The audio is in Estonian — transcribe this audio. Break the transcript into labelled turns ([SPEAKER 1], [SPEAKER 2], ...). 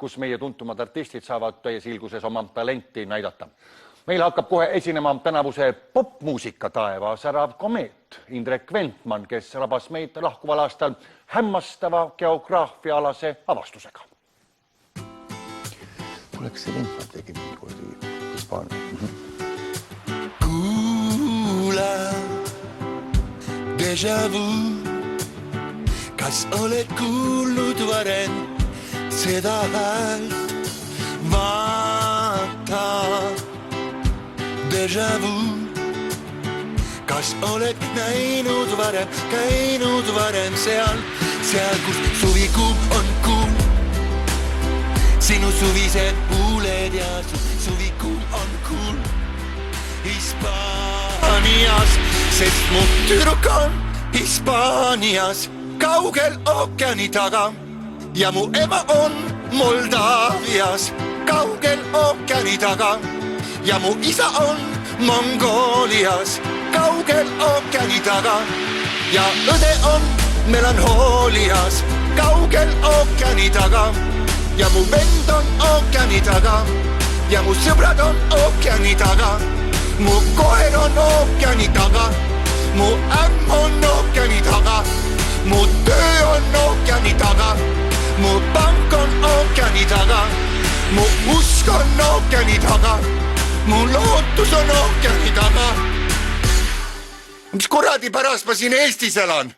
[SPEAKER 1] kus meie tuntumad artistid saavad täies ilguses oma talenti näidata. Meil hakkab kohe esinema tänavuse popmuusika taeva särav komeet Indrek Ventman, kes rabas meid lahkuval aastal hämmastava geograafiaalase avastusega.
[SPEAKER 2] Oleks see Ventman tegi mingi Hispaania.
[SPEAKER 3] Kuula, déjà vu, kas oled kuulnud varem seda häält? Vaata, déjà vu, kas oled näinud varem, käinud varem seal, kus suvikuu on kuul. Sinu suvised huuled ja suvikuu on kuul Hispaanias, sest mu tüdruk on Hispaanias, kaugel ookeani taga. Ja mu ema on Moldaavias, kaugel ookeani taga. Ja mu isa on Mongoolias, kaugel ookeani taga. Ja õde on Melanhoolias, kaugel ookeani taga. Ja mu vend on ookeani taga. Ja mu sõbrad on ookeani taga. Mu koer on ookeani taga. Mu ämm on ookeani taga. Mu töö on ookeani taga. Mu pank on ookeani taga. Mu usk on ookeani taga. Mu lootus on ookeani taga. Mis kuradi pärast ma siin Eestis elan?